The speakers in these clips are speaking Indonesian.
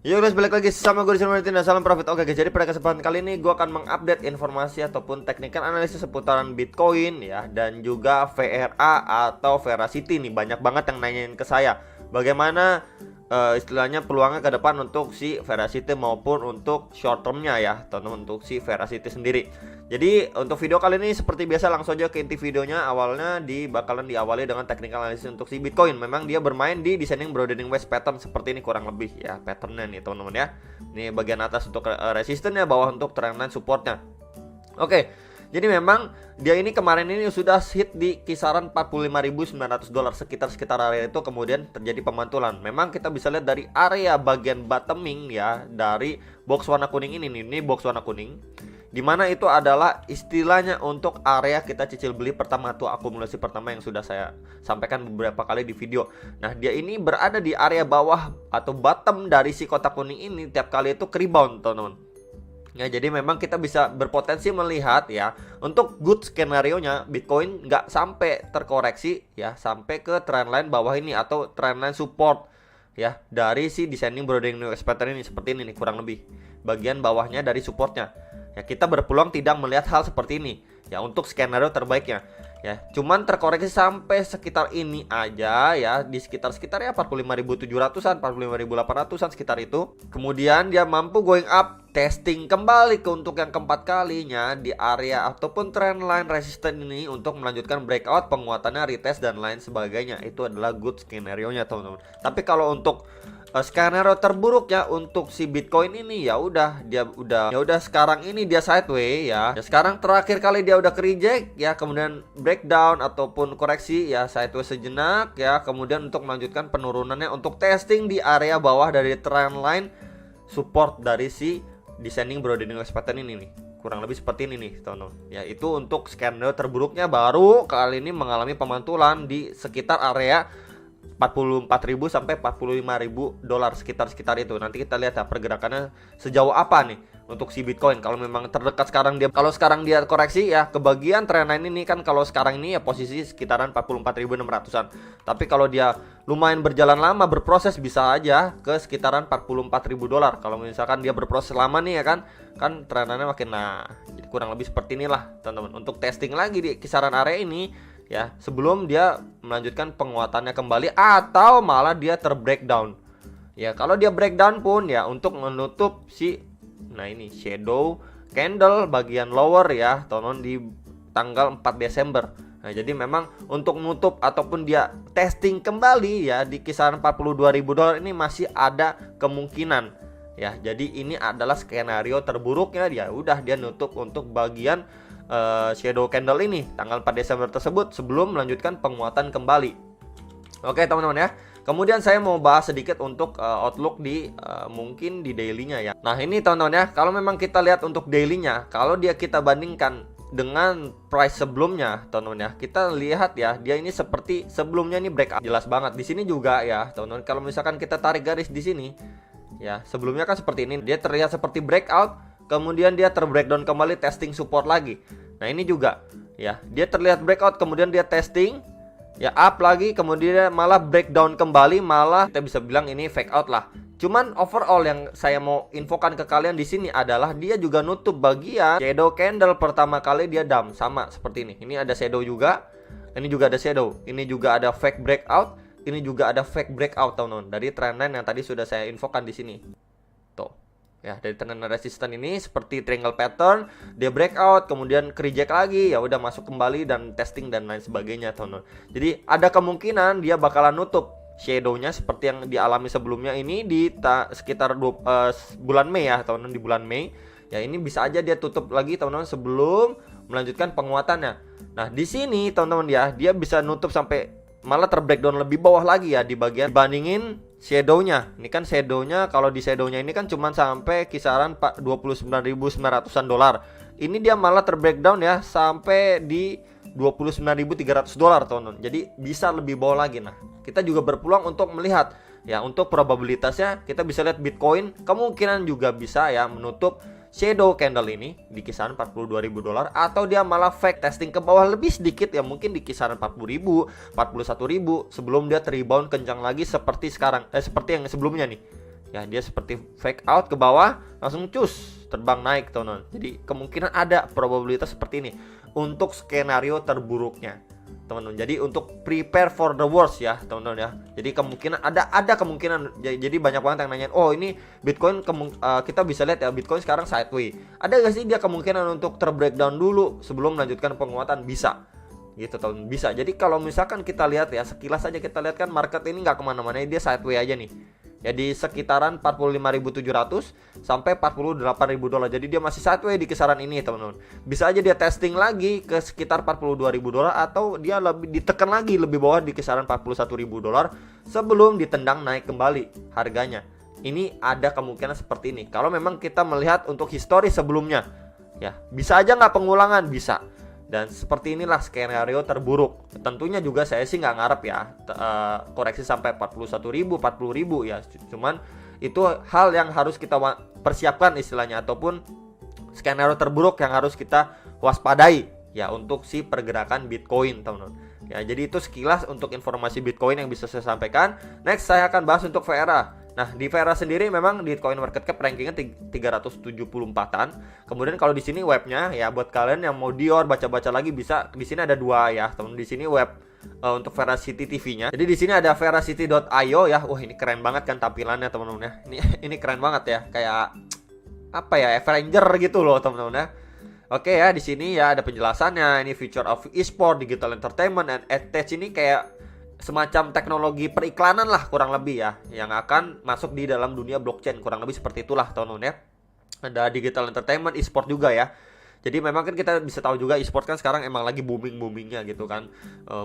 Yo guys, balik lagi sama gue di channel dan salam profit. Oke guys, jadi pada kesempatan kali ini gue akan mengupdate informasi ataupun teknikal analisis seputaran Bitcoin ya, dan juga VRA atau Veracity nih. Banyak banget yang nanyain ke saya bagaimana istilahnya peluangnya ke depan untuk si Veracity maupun untuk short termnya ya, teman-teman, untuk si Veracity sendiri. Jadi untuk video kali ini seperti biasa langsung aja ke inti videonya. Awalnya bakalan diawali dengan technical analysis untuk si Bitcoin. Memang dia bermain di descending broadening wedge pattern seperti ini kurang lebih ya patternnya nih teman-teman ya. Ini bagian atas untuk resistance ya, bawah untuk trendline supportnya. Oke, jadi memang dia ini kemarin ini sudah hit di kisaran 45.900 dolar, sekitar area itu, kemudian terjadi pemantulan. Memang kita bisa lihat dari area bagian bottoming ya, dari box warna kuning ini box warna kuning, dimana itu adalah istilahnya untuk area kita cicil beli pertama atau akumulasi pertama yang sudah saya sampaikan beberapa kali di video. Nah, dia ini berada di area bawah atau bottom dari si kotak kuning ini, tiap kali itu rebound teman-teman. Ya, jadi memang kita bisa berpotensi melihat ya, untuk good skenario-nya Bitcoin nggak sampai terkoreksi ya, sampai ke trendline bawah ini atau trendline support ya, dari si descending broadening wedge pattern ini, seperti ini nih kurang lebih. Bagian bawahnya dari supportnya. Ya, kita berpeluang tidak melihat hal seperti ini ya untuk skenario terbaiknya. Ya, cuman terkoreksi sampai sekitar ini aja ya, di sekitar ya 45.700-an, 45.800-an sekitar itu. Kemudian dia mampu going up, testing kembali ke untuk yang keempat kalinya di area ataupun trendline resistance ini untuk melanjutkan breakout, penguatannya retest dan lain sebagainya. Itu adalah good skenario-nya teman-teman. Tapi kalau untuk skenario terburuknya untuk si Bitcoin ini ya udah sekarang ini dia sideways ya. Sekarang terakhir kali dia udah ke reject ya, kemudian breakdown ataupun koreksi ya, sideways sejenak ya, kemudian untuk melanjutkan penurunannya untuk testing di area bawah dari trendline support dari si descending broadening wedge pattern ini nih. Kurang lebih seperti ini nih teman-teman. Ya, itu untuk skenario terburuknya, baru kali ini mengalami pemantulan di sekitar area 44.000 sampai 45.000 dolar, sekitar itu. Nanti kita lihat ya pergerakannya sejauh apa nih untuk si Bitcoin. Kalau memang terdekat sekarang dia koreksi ya ke bagian trendline ini kan, kalau sekarang ini ya posisi sekitaran 44.600-an. Tapi kalau dia lumayan berjalan lama, berproses, bisa aja ke sekitaran 44.000 dolar. Kalau misalkan dia berproses lama nih ya kan trendline makin, nah jadi kurang lebih seperti inilah teman-teman. Untuk testing lagi di kisaran area ini ya, sebelum dia melanjutkan penguatannya kembali atau malah dia terbreakdown. Ya, kalau dia breakdown pun ya untuk menutup si, nah ini shadow candle bagian lower ya, teman-teman, di tanggal 4 Desember. Nah, jadi memang untuk menutup ataupun dia testing kembali ya di kisaran 42.000 dolar ini masih ada kemungkinan. Ya, jadi ini adalah skenario terburuknya. Dia udah dia nutup untuk bagian shadow candle ini tanggal 4 Desember tersebut sebelum melanjutkan penguatan kembali. Oke teman-teman ya. Kemudian saya mau bahas sedikit untuk outlook di mungkin di dailynya ya. Nah, ini teman-teman ya, kalau memang kita lihat untuk dailynya, kalau kita bandingkan dengan price sebelumnya teman-teman ya, kita lihat ya, dia ini seperti sebelumnya ini breakout jelas banget. Di sini juga ya teman-teman, kalau misalkan kita tarik garis di sini ya, sebelumnya kan seperti ini, dia terlihat seperti breakout, kemudian dia terbreakdown kembali, testing support lagi. Nah, ini juga ya, dia terlihat breakout, kemudian dia testing ya, up lagi, kemudian malah breakdown kembali, malah kita bisa bilang ini fake out lah. Cuman overall yang saya mau infokan ke kalian di sini adalah dia juga nutup bagian shadow candle pertama kali dia dump, sama seperti ini. Ini ada shadow juga, ini juga ada shadow, ini juga ada fake breakout, ini juga ada fake breakout teman-teman dari trendline yang tadi sudah saya infokan di sini. Tuh. Ya, dari trendline resistance ini seperti triangle pattern, dia breakout, kemudian reject lagi, ya udah masuk kembali dan testing dan lain sebagainya teman-teman. Jadi ada kemungkinan dia bakalan nutup shadownya seperti yang dialami sebelumnya ini di sekitar bulan Mei ya teman-teman, di bulan Mei. Ya, ini bisa aja dia tutup lagi teman-teman sebelum melanjutkan penguatannya. Nah, di sini teman-teman ya, dia bisa nutup sampai malah terbreakdown lebih bawah lagi ya di bagian dibandingin shadownya. Ini kan shadownya, kalau di shadownya ini kan cuma sampai kisaran 29.900-an dolar. Ini dia malah terbreakdown ya sampai di 29.300 dolar teman-teman. Jadi bisa lebih bawah lagi. Nah, kita juga berpeluang untuk melihat ya, untuk probabilitasnya kita bisa lihat Bitcoin kemungkinan juga bisa ya menutup shadow candle ini di kisaran 42.000 dolar, atau dia malah fake testing ke bawah lebih sedikit ya, mungkin di kisaran 40.000, 41.000 sebelum dia rebound kencang lagi seperti sekarang, seperti yang sebelumnya nih. Ya, dia seperti fake out ke bawah, langsung cus terbang naik teman-teman. Jadi kemungkinan ada probabilitas seperti ini untuk skenario terburuknya teman-teman. Jadi untuk prepare for the worst ya teman-teman ya. Jadi kemungkinan ada kemungkinan. Jadi banyak banget yang nanyain, oh ini Bitcoin kita bisa lihat ya, Bitcoin sekarang sideways. Ada gak sih dia kemungkinan untuk terbreakdown dulu sebelum melanjutkan penguatan? Bisa gitu teman, bisa. Jadi kalau misalkan kita lihat ya, sekilas aja kita lihat kan market ini nggak kemana-mana, dia sideways aja nih ya, di sekitaran 45.700 sampai 48.000 dolar. Jadi dia masih sideways di kisaran ini teman-teman. Bisa aja dia testing lagi ke sekitar 42.000 dolar, atau dia lebih ditekan lagi lebih bawah di kisaran 41.000 dolar sebelum ditendang naik kembali harganya. Ini ada kemungkinan seperti ini kalau memang kita melihat untuk histori sebelumnya ya. Bisa aja nggak pengulangan, bisa. Dan seperti inilah skenario terburuk. Tentunya juga saya sih nggak ngarep ya koreksi sampai 41.000, 40.000 ya. Cuman itu hal yang harus kita persiapkan istilahnya, ataupun skenario terburuk yang harus kita waspadai ya untuk si pergerakan Bitcoin teman-teman. Ya, jadi itu sekilas untuk informasi Bitcoin yang bisa saya sampaikan. Next saya akan bahas untuk VRA. Nah, di VRA sendiri memang di CoinMarketCap rankingnya 374-an. Kemudian kalau di sini webnya ya, buat kalian yang mau Dior baca-baca lagi bisa, di sini ada dua ya, teman. Di sini web untuk Veracity TV-nya. Jadi di sini ada veracity.io ya. Wah, ini keren banget kan tampilannya teman-teman ya. Ini keren banget ya, kayak apa ya, Avenger gitu loh teman-teman ya. Oke ya, di sini ya ada penjelasannya. Ini future of e-sport, digital entertainment, and edtech. Ini kayak semacam teknologi periklanan lah kurang lebih ya, yang akan masuk di dalam dunia blockchain, kurang lebih seperti itulah teman-teman ya. Ada digital entertainment, e-sport juga ya. Jadi memang kan kita bisa tahu juga e-sport kan sekarang emang lagi booming-boomingnya gitu kan.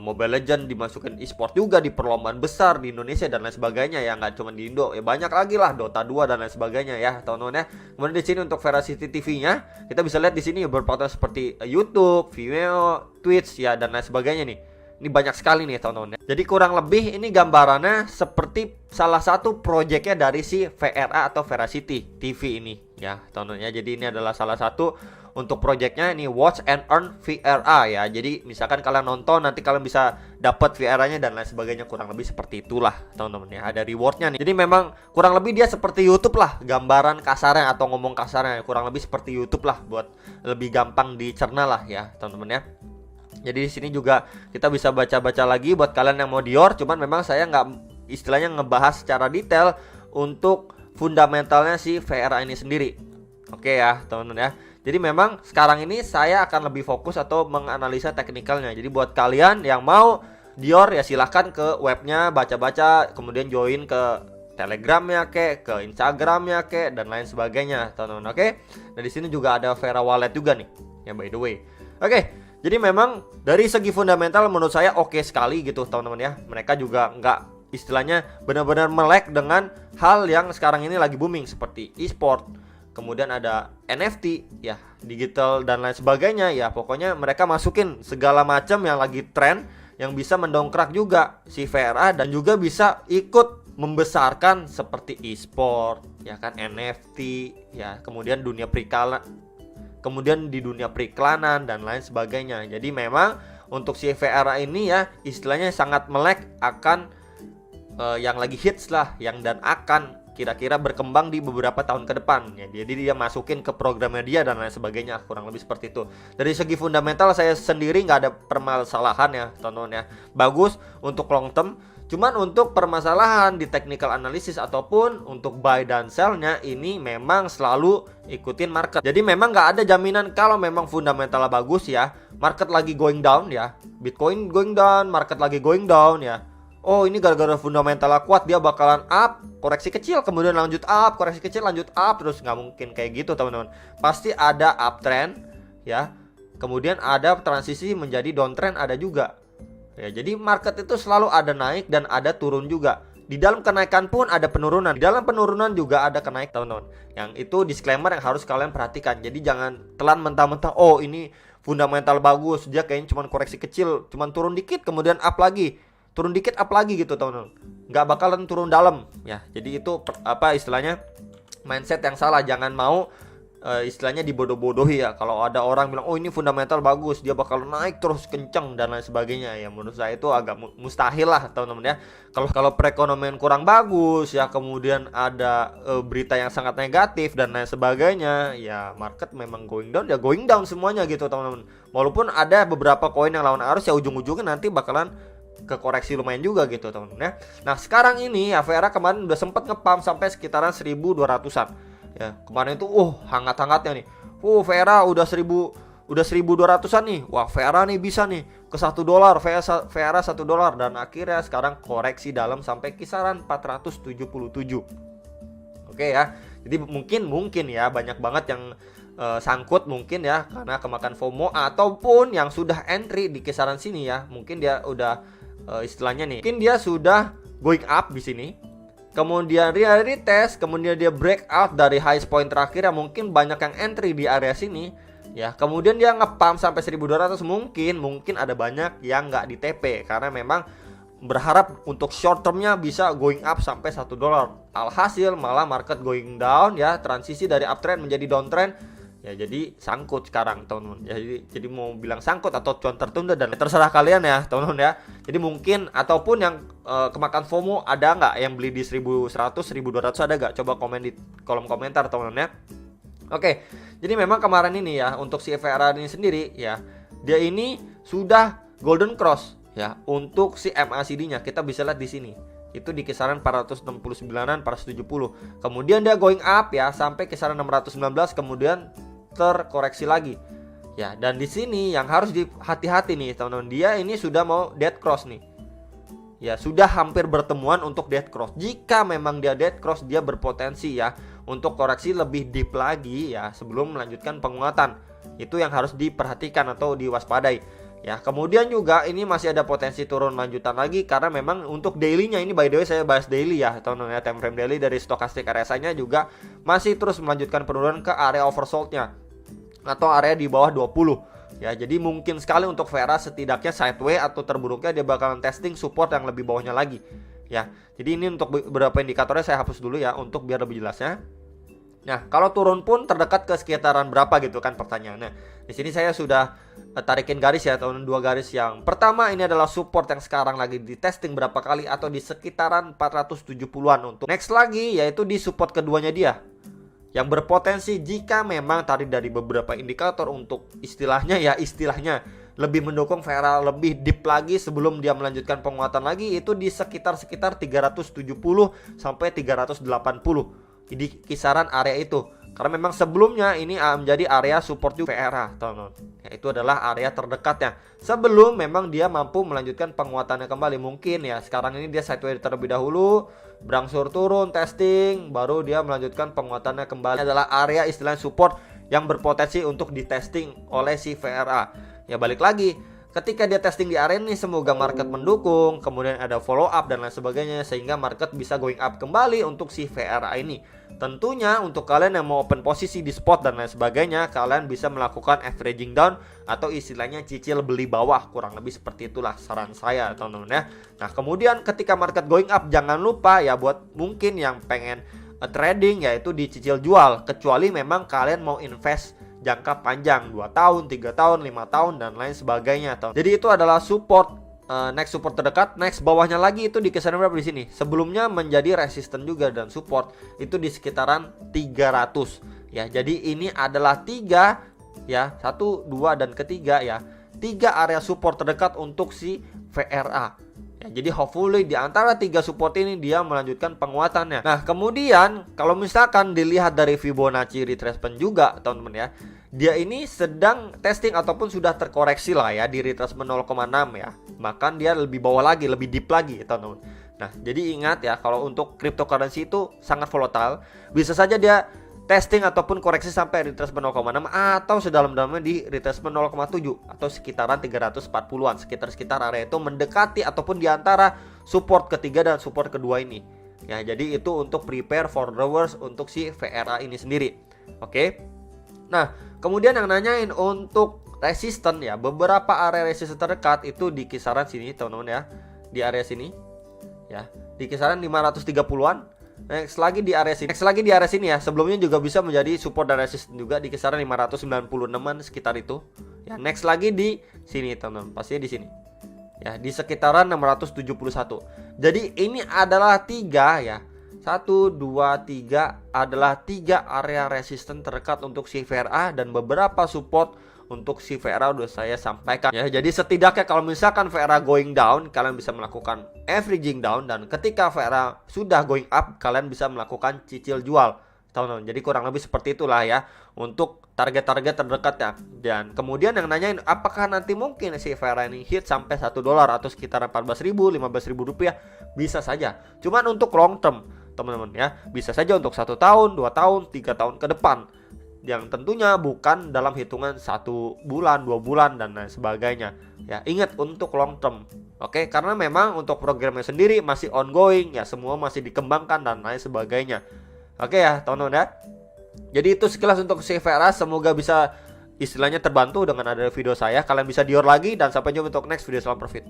Mobile Legends dimasukin e-sport juga di perlombaan besar di Indonesia dan lain sebagainya ya, nggak cuma di Indo ya, banyak lagi lah, Dota 2 dan lain sebagainya ya teman-teman ya. Kemudian di sini untuk Veracity TV-nya kita bisa lihat di sini berpotong seperti YouTube, Vimeo, Twitch ya dan lain sebagainya nih. Ini banyak sekali nih teman-teman. Jadi kurang lebih ini gambarannya seperti salah satu proyeknya dari si VRA atau Veracity TV ini ya teman-teman ya. Jadi ini adalah salah satu untuk proyeknya, ini Watch and Earn VRA ya. Jadi misalkan kalian nonton, nanti kalian bisa dapat VRA-nya dan lain sebagainya, kurang lebih seperti itulah teman-teman ya. Ada rewardnya nih. Jadi memang kurang lebih dia seperti YouTube lah, gambaran kasarnya atau ngomong kasarnya kurang lebih seperti YouTube lah, buat lebih gampang dicerna lah ya teman-teman ya. Jadi di sini juga kita bisa baca-baca lagi buat kalian yang mau Dior. Cuman memang saya nggak istilahnya ngebahas secara detail untuk fundamentalnya si VRA ini sendiri. Oke ya teman-teman ya. Jadi memang sekarang ini saya akan lebih fokus atau menganalisa teknikalnya. Jadi buat kalian yang mau Dior ya silahkan ke webnya, baca-baca, kemudian join ke Telegramnya ke Instagramnya dan lain sebagainya teman-teman. Oke. Dan di sini juga ada Vera Wallet juga nih ya, by the way. Oke. Jadi memang dari segi fundamental menurut saya oke sekali gitu teman-teman ya. Mereka juga nggak istilahnya benar-benar melek dengan hal yang sekarang ini lagi booming seperti e-sport. Kemudian ada NFT ya, digital dan lain sebagainya ya. Pokoknya mereka masukin segala macam yang lagi tren, yang bisa mendongkrak juga si VRA dan juga bisa ikut membesarkan seperti e-sport ya kan, NFT ya, kemudian dunia periklanan, kemudian di dunia periklanan dan lain sebagainya. Jadi memang untuk si VRA ini ya istilahnya sangat melek akan yang lagi hits lah, yang dan akan kira-kira berkembang di beberapa tahun ke depan ya. Jadi dia masukin ke programnya dia dan lain sebagainya, kurang lebih seperti itu. Dari segi fundamental saya sendiri nggak ada permasalahan ya teman-teman ya, bagus untuk long term. Cuman untuk permasalahan di technical analysis ataupun untuk buy dan sell-nya ini memang selalu ikutin market. Jadi memang nggak ada jaminan kalau memang fundamentalnya bagus ya, market lagi going down ya, Bitcoin going down, market lagi going down ya. Oh ini gara-gara fundamentalnya kuat dia bakalan up, koreksi kecil kemudian lanjut up, koreksi kecil lanjut up, terus nggak mungkin kayak gitu teman-teman. Pasti ada uptrend ya, kemudian ada transisi menjadi downtrend ada juga. Ya, jadi market itu selalu ada naik dan ada turun juga. Di dalam kenaikan pun ada penurunan. Di dalam penurunan juga ada kenaikan teman-teman. Yang itu disclaimer yang harus kalian perhatikan. Jadi jangan telan mentah-mentah, oh ini fundamental bagus, dia kayaknya cuma koreksi kecil, cuma turun dikit kemudian up lagi, turun dikit up lagi gitu teman-teman. Nggak bakalan turun dalam ya. Jadi itu apa istilahnya mindset yang salah. Jangan mau istilahnya dibodoh-bodohi ya. Kalau ada orang bilang, oh ini fundamental bagus, dia bakal naik terus kenceng dan lain sebagainya, ya menurut saya itu agak mustahil lah teman-teman ya. Kalau perekonomian kurang bagus ya, kemudian ada berita yang sangat negatif dan lain sebagainya, ya market memang going down, ya going down semuanya gitu teman-teman. Walaupun ada beberapa koin yang lawan arus, ya ujung-ujungnya nanti bakalan ke koreksi lumayan juga gitu teman-teman ya. Nah sekarang ini ya VRA kemarin udah sempat ngepump sampai sekitaran 1200-an. Ya, kemarin itu hangat-hangatnya nih. VRA udah 1200-an nih. Wah, VRA nih bisa nih ke $1, VRA $1, dan akhirnya sekarang koreksi dalam sampai kisaran 477. Oke ya. Jadi mungkin ya banyak banget yang sangkut mungkin ya karena kemakan FOMO, ataupun yang sudah entry di kisaran sini ya. Mungkin dia udah istilahnya nih, mungkin dia sudah going up di sini. Kemudian dia retest, kemudian dia breakout dari high point terakhir ya, mungkin banyak yang entry di area sini ya. Kemudian dia nge-pump sampai 1200, mungkin ada banyak yang nggak di TP karena memang berharap untuk short termnya bisa going up sampai $1. Alhasil malah market going down ya, transisi dari uptrend menjadi downtrend. Ya jadi sangkut sekarang teman-teman. Ya, jadi mau bilang sangkut atau cuan tertunda dan terserah kalian ya teman-teman ya. Jadi mungkin ataupun yang kemakan FOMO ada nggak yang beli di 1100, 1200 ada nggak? Coba komen di kolom komentar teman-teman ya. Oke, jadi memang kemarin ini ya untuk si VRA ini sendiri ya, dia ini sudah golden cross ya untuk si MACD-nya. Kita bisa lihat di sini. Itu di kisaran 469-an, 470. Kemudian dia going up ya sampai kisaran 619, kemudian terkoreksi lagi. Ya, dan di sini yang harus hati-hati nih teman-teman, dia ini sudah mau dead cross nih. Ya, sudah hampir bertemuan untuk dead cross. Jika memang dia dead cross, dia berpotensi ya untuk koreksi lebih deep lagi ya sebelum melanjutkan penguatan. Itu yang harus diperhatikan atau diwaspadai. Ya, kemudian juga ini masih ada potensi turun lanjutan lagi karena memang untuk daily-nya ini, by the way saya bahas daily ya teman-teman ya, time frame daily dari stochastic RSI-nya juga masih terus melanjutkan penurunan ke area oversold-nya atau area di bawah 20. Ya, jadi mungkin sekali untuk VRA setidaknya sideways atau terburuknya dia bakalan testing support yang lebih bawahnya lagi. Ya, jadi ini untuk beberapa indikatornya saya hapus dulu ya untuk biar lebih jelasnya. Nah, kalau turun pun terdekat ke sekitaran berapa gitu kan pertanyaannya. Di sini saya sudah tarikin garis ya, teman-teman, 2 garis. Yang pertama ini adalah support yang sekarang lagi di testing berapa kali atau di sekitaran 470-an untuk next lagi, yaitu di support keduanya dia. Yang berpotensi jika memang tadi dari beberapa indikator untuk istilahnya lebih mendukung VRA lebih deep lagi sebelum dia melanjutkan penguatan lagi, itu di sekitar 370 sampai 380 di kisaran area itu. Karena memang sebelumnya ini menjadi area support juga VRA, teman-teman. Ya, itu adalah area terdekatnya sebelum memang dia mampu melanjutkan penguatannya kembali. Mungkin ya sekarang ini dia sideways terlebih dahulu, berangsur turun, testing, baru dia melanjutkan penguatannya kembali. Ini adalah area istilahnya support yang berpotensi untuk ditesting oleh si VRA. Ya balik lagi, ketika dia testing di area ini, semoga market mendukung, kemudian ada follow up dan lain sebagainya sehingga market bisa going up kembali untuk si VRA ini. Tentunya untuk kalian yang mau open posisi di spot dan lain sebagainya, kalian bisa melakukan averaging down atau istilahnya cicil beli bawah, kurang lebih seperti itulah saran saya teman-teman ya. Nah kemudian ketika market going up, jangan lupa ya buat mungkin yang pengen trading yaitu dicicil jual, kecuali memang kalian mau invest jangka panjang 2 tahun, 3 tahun, 5 tahun dan lain sebagainya. Jadi itu adalah support. Next support terdekat, next bawahnya lagi itu di kisaran berapa di sini? Sebelumnya menjadi resisten juga dan support itu di sekitaran 300 ya. Jadi ini adalah 3 ya, 1, 2 dan ketiga ya. 3 area support terdekat untuk si VRA. Ya, jadi hopefully di antara 3 support ini dia melanjutkan penguatannya. Nah, kemudian kalau misalkan dilihat dari Fibonacci retracement juga, teman-teman ya. Dia ini sedang testing ataupun sudah terkoreksi lah ya di retracement 0,6 ya. Maka dia lebih bawah lagi, lebih deep lagi, teman-teman. Nah, jadi ingat ya, kalau untuk cryptocurrency itu sangat volatile. Bisa saja dia testing ataupun koreksi sampai retracement 0,6 atau sedalam-dalamnya di retracement 0,7 atau sekitaran 340-an, sekitar area itu mendekati ataupun di antara support ketiga dan support kedua ini. Ya, jadi itu untuk prepare for the worst untuk si VRA ini sendiri. Oke. Nah, kemudian yang nanyain untuk resisten ya, beberapa area resisten terdekat itu di kisaran sini teman-teman ya, di area sini ya, di kisaran 530-an Next lagi di area sini ya. Sebelumnya juga bisa menjadi support dan resistance juga di kisaran 596-an sekitar itu. Ya, next lagi di sini teman-teman. Pastinya di sini. Ya, di sekitaran 671. Jadi ini adalah 3 ya. 1 2 3 adalah 3 area resistance terdekat untuk si VRA dan beberapa support untuk si VRA udah saya sampaikan ya. Jadi setidaknya kalau misalkan VRA going down, kalian bisa melakukan averaging down, dan ketika VRA sudah going up, kalian bisa melakukan cicil jual, teman-teman. Jadi kurang lebih seperti itulah ya untuk target-target terdekat ya. Dan kemudian yang nanyain apakah nanti mungkin si VRA ini hit sampai $1 atau sekitar 14.000, 15.000 rupiah, bisa saja. Cuman untuk long term, teman-teman ya, bisa saja untuk 1 tahun, 2 tahun, 3 tahun ke depan, yang tentunya bukan dalam hitungan 1 bulan, 2 bulan dan lain sebagainya. Ya, ingat untuk long term. Oke, karena memang untuk programnya sendiri masih ongoing ya, semua masih dikembangkan dan lain sebagainya. Oke ya, teman-teman ya. Jadi itu sekilas untuk si VRA, semoga bisa istilahnya terbantu dengan ada video saya. Kalian bisa dior lagi dan sampai jumpa untuk next video. Salam profit.